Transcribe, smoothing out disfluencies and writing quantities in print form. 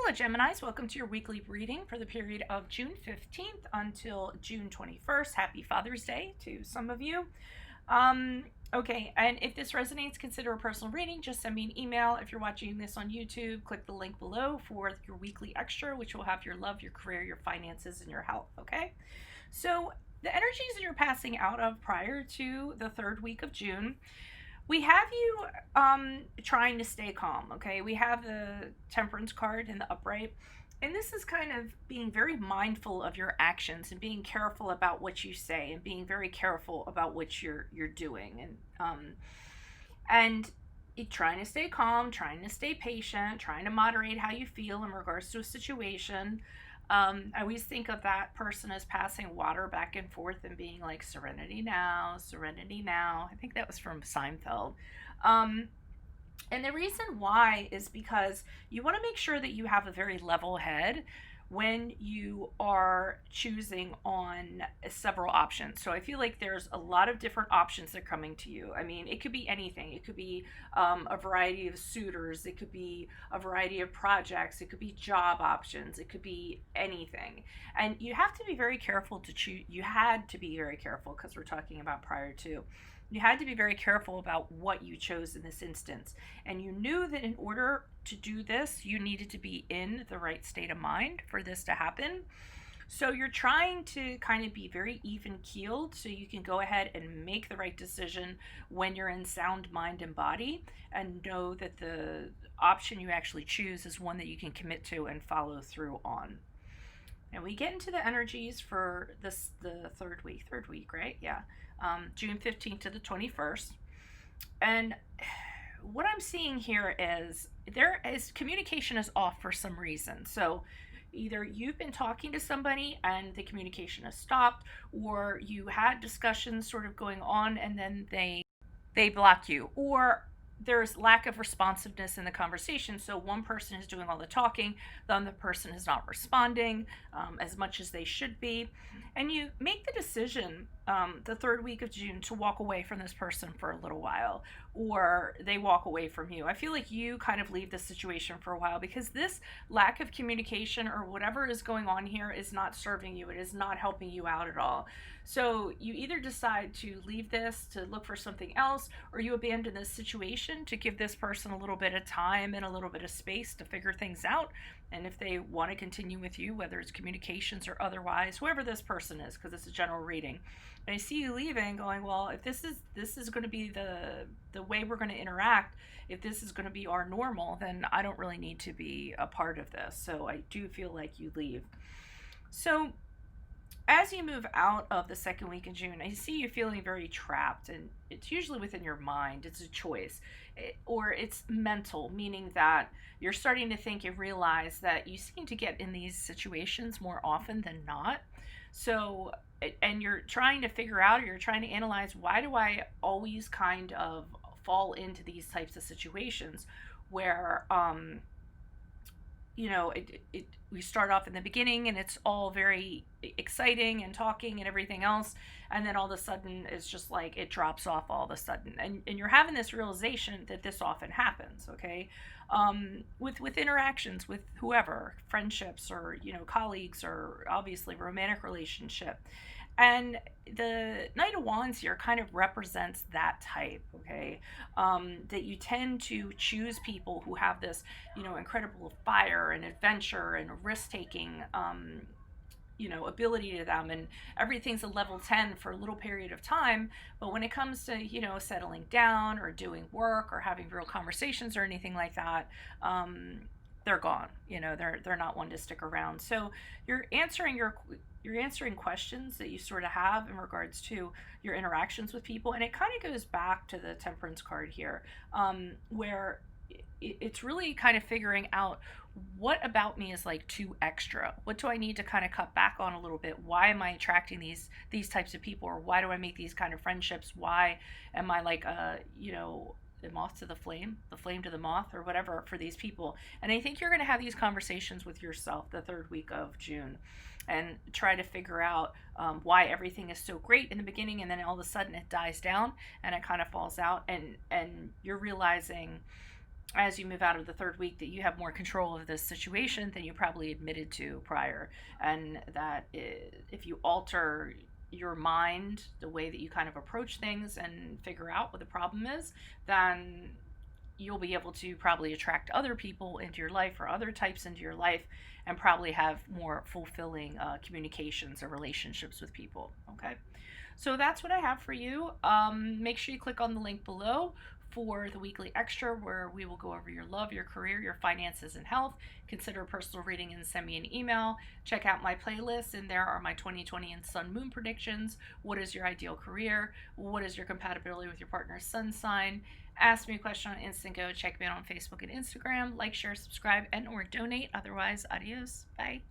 Hello, Geminis. Welcome to your weekly reading for the period of June 15th until June 21st. Happy Father's Day to some of you. Okay, and if this resonates, consider a personal reading. Just send me an email. If you're watching this on YouTube, click the link below for your weekly extra, which will have your love, your career, your finances, and your health, okay? So the energies that you're passing out of prior to the third week of June, we have you trying to stay calm, okay? We have the Temperance card in the upright, and this is kind of being very mindful of your actions and being careful about what you say and being very careful about what you're doing, and trying to stay calm, trying to stay patient, trying to moderate how you feel in regards to a situation. I always think of that person as passing water back and forth and being like, serenity now, serenity now. I think that was from Seinfeld. And the reason why is because you want to make sure that you have a very level head when you are choosing on several options. So I feel like there's a lot of different options that are coming to you. I mean, it could be anything. It could be a variety of suitors. It could be a variety of projects. It could be job options. It could be anything. And you have to be very careful to choose. You had to be very careful because we're talking about prior to. You had to be very careful about what you chose in this instance. And you knew that in order to do this, you needed to be in the right state of mind for this to happen. So you're trying to kind of be very even keeled so you can go ahead and make the right decision when you're in sound mind and body, and know that the option you actually choose is one that you can commit to and follow through on. And we get into the energies for the third week, right? Yeah. June 15th to the 21st. And what I'm seeing here is communication is off for some reason. So either you've been talking to somebody and the communication has stopped, or you had discussions sort of going on and then they block you, or there's lack of responsiveness in the conversation. So one person is doing all the talking, the other person is not responding as much as they should be. And you make the decision the third week of June to walk away from this person for a little while, or they walk away from you. I feel like you kind of leave the situation for a while because this lack of communication or whatever is going on here is not serving you. It is not helping you out at all. So you either decide to leave this to look for something else, or you abandon this situation to give this person a little bit of time and a little bit of space to figure things out. And if they want to continue with you, whether it's communications or otherwise, whoever this person is, because it's a general reading, and I see you leaving going, well, if this is going to be the way we're going to interact, if this is going to be our normal, then I don't really need to be a part of this. So I do feel like you leave. So as you move out of the second week in June, I see you feeling very trapped, and it's usually within your mind. It's a choice, or it's mental, meaning that you're starting to think and realize that you seem to get in these situations more often than not. So, and you're trying to figure out, or you're trying to analyze, why do I always kind of fall into these types of situations where, we start off in the beginning and it's all very exciting and talking and everything else, and then all of a sudden it's just like it drops off all of a sudden, and you're having this realization that this often happens, okay? With interactions with whoever, friendships, or colleagues, or obviously romantic relationship. And the Knight of Wands here kind of represents that type, okay? That you tend to choose people who have this, incredible fire and adventure and risk-taking, ability to them, and everything's a level 10 for a little period of time. But when it comes to, settling down or doing work or having real conversations or anything like that, they're gone. They're not one to stick around. So you're answering questions that you sort of have in regards to your interactions with people. And it kind of goes back to the Temperance card here, where it's really kind of figuring out, what about me is like too extra? What do I need to kind of cut back on a little bit? Why am I attracting these types of people? Or why do I make these kind of friendships? Why am I like, the moth to the flame to the moth, or whatever, for these people? And I think you're going to have these conversations with yourself the third week of June, and try to figure out why everything is so great in the beginning, and then all of a sudden it dies down and it kind of falls out, and you're realizing as you move out of the third week, that you have more control of this situation than you probably admitted to prior. And that if you alter your mind, the way that you kind of approach things and figure out what the problem is, then you'll be able to probably attract other people into your life or other types into your life and probably have more fulfilling communications or relationships with people. Okay. So that's what I have for you. Make sure you click on the link below for the weekly extra where we will go over your love, your career, your finances, and health. Consider a personal reading and send me an email. Check out my playlist, and there are my 2020 and sun moon predictions. What is your ideal career? What is your compatibility with your partner's sun sign? Ask me a question on Instant Go. Check me out on Facebook and Instagram. Like, share, subscribe, and or donate. Otherwise, adios. Bye.